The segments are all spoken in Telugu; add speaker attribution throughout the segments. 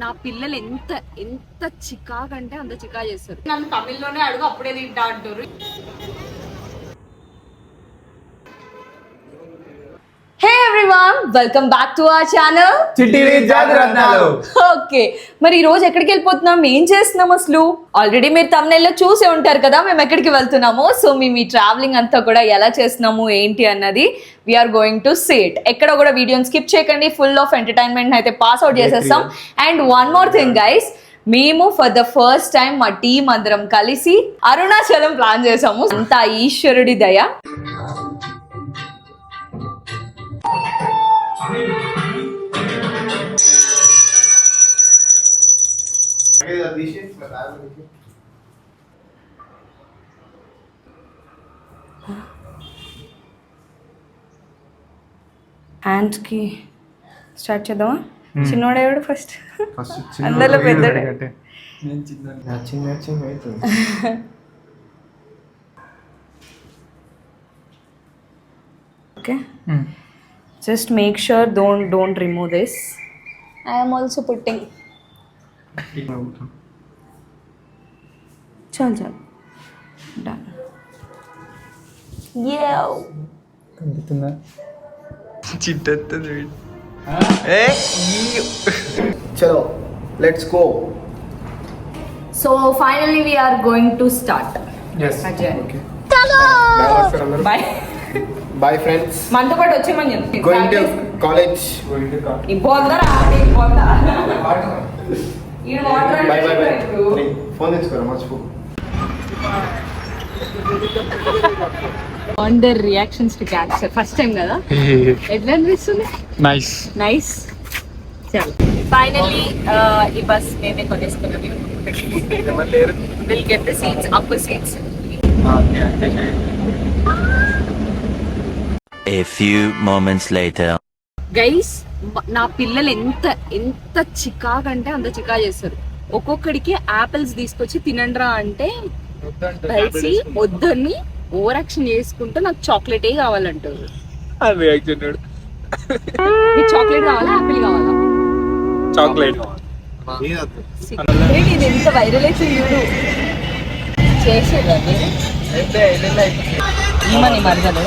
Speaker 1: నా పిల్లలు ఎంత ఎంత చికాకంటే అంత చికా చేస్తారు. నన్ను తమిళ్లోనే అడుగు అప్పుడే తింటా అంటారు. Hey everyone, welcome back to our channel.
Speaker 2: చిట్టి జాగ్రత్తలు.
Speaker 1: ఓకే, మరి ఈ రోజు ఎక్కడికి వెళ్ళిపోతున్నాం, ఏం చేస్తున్నాం అసలు ఆల్రెడీ మీరు thumbnail లో చూసే ఉంటారు కదా మేము ఎక్కడికి వెళ్తున్నామో. సో మేము ఈ ట్రావెలింగ్ అంతా కూడా ఎలా చేస్తున్నాము ఏంటి అన్నది we're going to see it. ఎక్కడ కూడా వీడియోని స్కిప్ చేయకండి, ఫుల్ ఆఫ్ ఎంటర్టైన్మెంట్ అయితే పాస్ అవుట్ చేసేస్తాం. And one more thing guys, మేము ఫర్ ద ఫస్ట్ టైం మా టీం అందరం కలిసి అరుణాచలం ప్లాన్ చేసాము. అంతా ఈశ్వరుడి దయ. హ్యాండ్స్ కి స్టార్ట్ చేద్దామా? చిన్నోడేవాడు ఫస్ట్, అందరిలో పెద్దోడే. Okay, just make sure don't remove this. I am also putting. chal done. Yeah,
Speaker 2: కందుతుందా
Speaker 3: చిట్టెత్తది.
Speaker 2: చలో let's go.
Speaker 1: so finally we are going to start.
Speaker 2: yes
Speaker 1: Ajay.
Speaker 2: okay
Speaker 1: bye
Speaker 2: bye friends,
Speaker 1: మనతో పాటు వచ్చేమని చెప్పి
Speaker 2: going to college.
Speaker 1: ఈ బోందరా ఈ water
Speaker 2: bye bye bye. Phone తెచ్చుకోరా మర్చిపో.
Speaker 1: on their reactions to capture first time కదా ఎట్లా అనిపిస్తుంది? నైస్ చలో ఫైనల్లీ ఈ బస్ నేనే కొనేసుకున్నాను. Will get the seats, upper seats.
Speaker 4: A few moments later.
Speaker 1: Guys, నా పిల్లలు ఎంత ఎంత చికాకంటే అంత చికా చేస్తారు. ఒక్కొక్కడికి యాపిల్స్ తీసుకొచ్చి తినండ్రా అంటే కలిసి వద్దని ఓవర్ యాక్షన్ చేసుకుంటే నాకు చాక్లెటే కావాలంటారు. మీకు చాక్లెట్ కావాలా, యాపిల్ కావాలా?
Speaker 3: చాక్లెట్.
Speaker 1: ఇది ఎంత వైరల్ అయితే చూడు చేసేది ఇమ్మని మరదలు.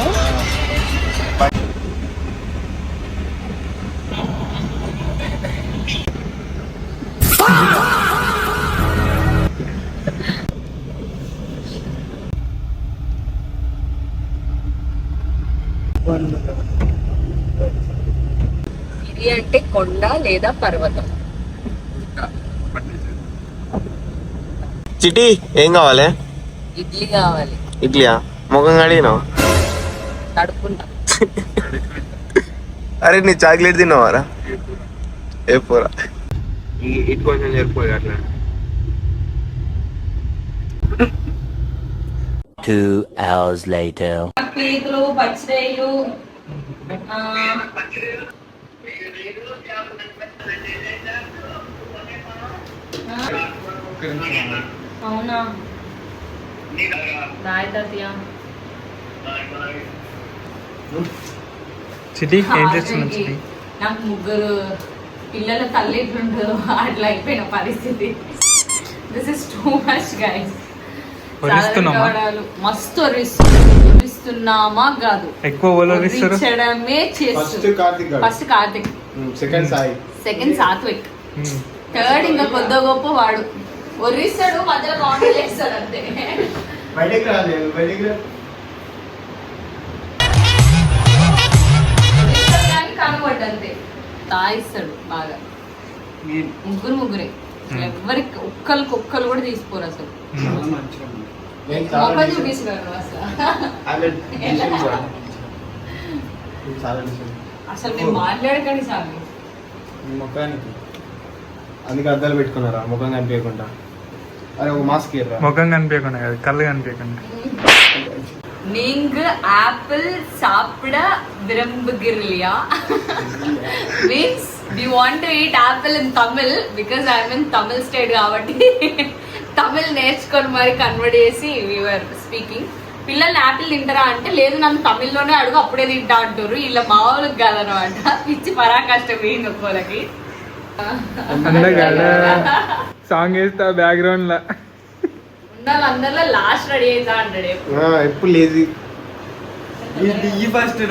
Speaker 1: ఇది అంటే కొండ లేదా పర్వతం.
Speaker 3: చిట్టి ఏం కావాలి?
Speaker 1: ఇడ్లీ కావాలి.
Speaker 3: ఇడ్లీయా? ముఖం కడిగినావు?
Speaker 1: కడుక్కుంటా.
Speaker 3: అరే నీ చాక్లెట్ తిన్నావారా? ఏ పోరా, ఇటు కొంచెం జరిపోయి అట్లా.
Speaker 4: 2 hours later.
Speaker 1: పీతలు, పచ్చిరేలు, అవునా? బాయ్ తాతయ్య.
Speaker 5: చిట్టి ఏం చేస్తున్నాం? చిట్టి
Speaker 1: నాకు ముగ్గురు పిల్లల తల్లిదండ్రులు అట్లా అయిపోయిన పరిస్థితి. This is too much guys. మస్తు ఒరిస్తున్నామా కాదు,
Speaker 5: ఎక్కువ
Speaker 1: ఒరించడమే చేస్తుంది. First Karthik,
Speaker 2: second Sai,
Speaker 1: second Satvik, third ఇంకా కొద్ది గొప్ప వాడు ఒరిస్తాడు, మధ్యలో కౌంటర్ చేస్తాడు అంతే.
Speaker 2: బయటికి రాలేదు, బయటికి రా.
Speaker 1: కనబడ్డు అంతే, తాయిస్తాడు బాగా. ముగ్గురే ఎవరికి ఒక్కరు కూడా తీసుకోరు అసలు. మొక్క చూపిస్తున్నారు అసలు మీరు మాట్లాడకండి సార్.
Speaker 2: ముఖానికి అందుకే అద్దాలు పెట్టుకున్నారా ముఖం కనిపించకుండా? అరే ఒక మాస్క్ ఇర్రా.
Speaker 5: ముఖం కనిపించకుండా కాదు, కళ్ళు కనిపించకుండా.
Speaker 1: நீங்க ஆப்பிள் சாப்பிட விரும்புகிறீர்களா? means do you want to eat apple in Tamil because I am in Tamil state కాబట్టి తమిళ్ నేర్చుకొని మరి కన్వర్ట్ చేసి we were speaking. పిల్లల్ని యాపిల్ తింటారా అంటే లేదు నన్ను తమిళ్లోనే అడుగు అప్పుడే తింటా అంటారు. ఇలా మామూలుగా కాదనమాట, పిచ్చి పరాకష్ట పోయింది ఒక్కోలకి.
Speaker 5: సాంగ్ వేస్తా బ్యాక్గ్రౌండ్ లా
Speaker 1: ఉన్న అందరిలో లాస్ట్ రెడీ అవుతా అంటాడు
Speaker 2: ఎప్పుడు లేజీ
Speaker 6: ఫస్ట్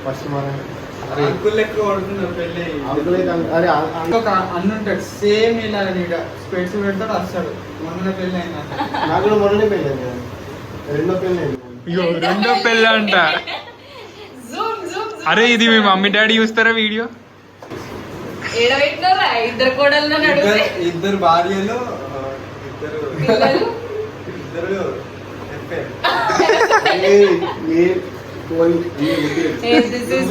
Speaker 2: ఫస్ట్ మన
Speaker 6: అంకుల్ లెక్క కొడుతున్నారు పెళ్ళి.
Speaker 2: అరే
Speaker 6: ఇంకొక అన్న ఉంటాడు సేమ్ ఇలా స్పెట్స్ పెడతాడు వస్తాడు. మొన్న పెళ్ళి అయినా
Speaker 2: నాకు కూడా మొన్ననే పెళ్ళింది, రెండో పెళ్ళి.
Speaker 5: అయ్యో రెండో పెళ్ళి అంట. అరే ఇది మీ మమ్మీ డాడీ చూస్తారా వీడియో?
Speaker 1: ఏడబెట్టినారా ఇద్దరు కోడలు అడిగితే
Speaker 6: ఇద్దరు భార్యలు ఇద్దరు
Speaker 1: పిల్లలు
Speaker 6: ఇద్దరు చెప్పారు.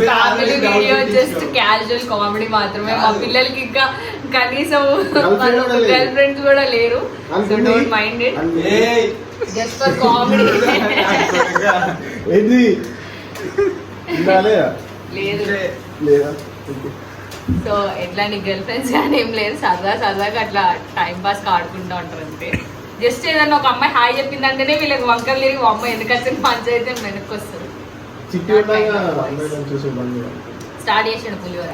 Speaker 1: Family video just casual comedy మాత్రమే. మా పిల్లలకి ఇంకా కనీసం గర్ల్ ఫ్రెండ్స్ కూడా లేరు. So don't mind it, just for comedy.
Speaker 2: ఏంటి
Speaker 1: లేదు
Speaker 2: లేదా?
Speaker 1: సో ఎట్లాంటి గర్ల్ ఫ్రెండ్స్ కానీ ఏం లేదు, సరదాగా అట్లా టైం పాస్ ఆడుకుంటూ ఉంటారు అంతే. జస్ట్ ఏదన్నా ఒక అమ్మాయి హాయ్ చెప్పిందంటేనే వీళ్ళకి వంకలు తిరిగి మా అమ్మాయి ఎందుకు వచ్చింది పంచాయతీ వెనక్కి వస్తుంది. స్టార్ట్ చేసాడు పులిహోర.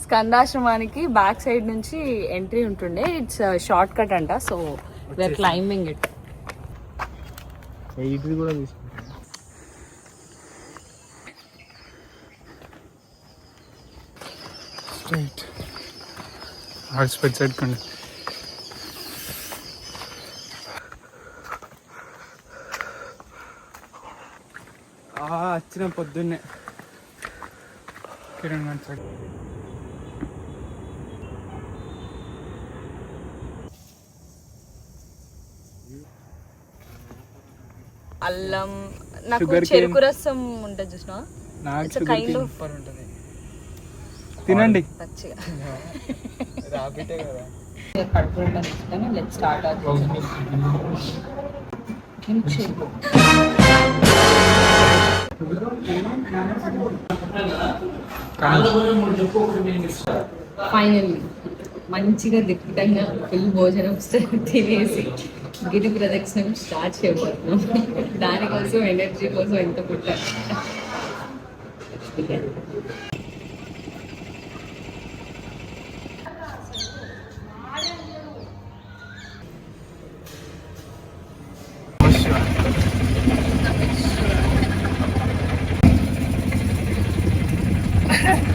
Speaker 1: స్కందాశ్రమానికి బ్యాక్ సైడ్ నుంచి ఎంట్రీ ఉంటుండే. ఇట్స్ షార్ట్ కట్ అంట. So we're climbing it.
Speaker 2: ఇది కూడా తీసుకుంటా.
Speaker 5: హాస్పిటల్ సైడ్ కండి.
Speaker 6: వచ్చిన పొద్దున్నే
Speaker 5: కిరణ్ గంట సైడ్.
Speaker 1: అల్లం, నాకు
Speaker 5: Sugar
Speaker 1: చెరుకు రసం ఉంటుంది చూసినా,
Speaker 5: నాకు
Speaker 1: కైండ్ ఆఫ్
Speaker 6: సూపర్ ఉంటుంది.
Speaker 5: తినండి.
Speaker 1: పచ్చిగా.
Speaker 6: రాబిటే కదా.
Speaker 1: లెట్స్ స్టార్ట్ ఫైనల్లీ మంచిగా దిట్టంగా ఫుల్ భోజనం తినేసి గిరి ప్రదక్షిణం స్టార్ట్ చేయబోతున్నాం. దానికోసం ఎనర్జీ కోసం ఎంత పుట్టారు.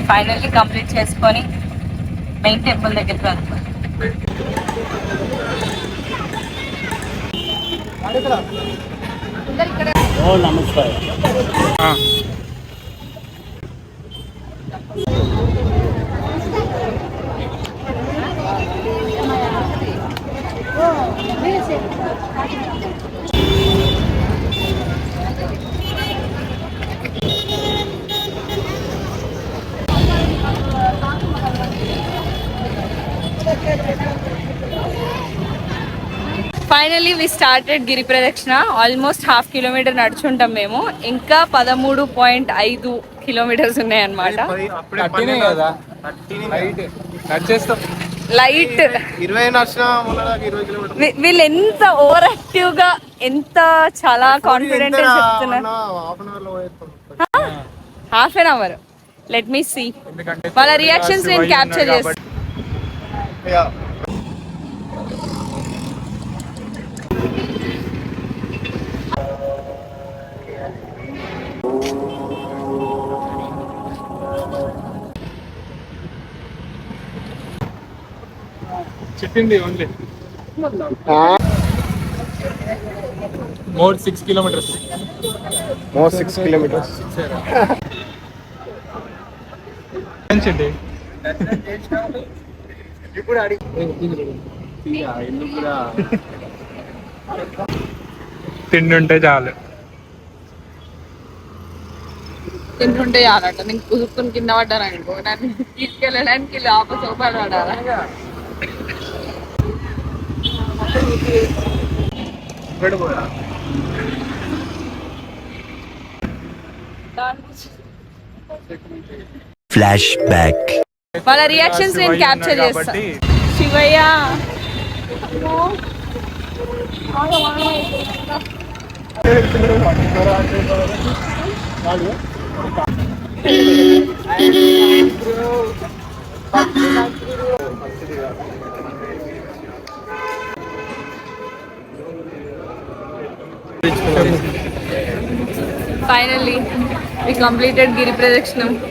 Speaker 1: ఫైనల్లీ కంప్లీట్ చేసుకొని మెయిన్ టెంపుల్ దగ్గరికి వెళ్తాం. ఫైనలీ వి స్టార్టెడ్ గిరి ప్రదక్షిణ. ఆల్మోస్ట్ 1/2 కిలోమీటర్ నడుచుంటాం మేము. ఇంకా 13.5 కిలోమీటర్స్ ఉన్నాయన్నమాట. లైట్
Speaker 2: 20 నడిచిన 20 కిలోమీటర్లు.
Speaker 1: వీళ్ళు ఎంత ఓవర్ యాక్టివ్ గా, ఎంత చాలా కాన్ఫిడెంట్ చెప్తున్నారు. Half an hour. Let me see వాళ్ళ రియాక్షన్స్ నేను క్యాప్చర్ చేస్తాను.
Speaker 5: చెప్పింది only more 6 kilometres.
Speaker 2: More 6 kilometres. ఇప్పుడు
Speaker 5: తిండి ఉంటే చాలు.
Speaker 1: తింటుంటే చాలంట. నేను కుదుర్కొని కింద పడ్డాను అనుకో, నన్ను తీసుకెళ్ళడానికి లోపల సోపాలు పడాలా.
Speaker 4: Flash back.
Speaker 1: వాళ్ళ రియాక్షన్స్ నేను క్యాప్చర్ చేస్తా. Shivayya Finally, we completed Giri Pradakshina.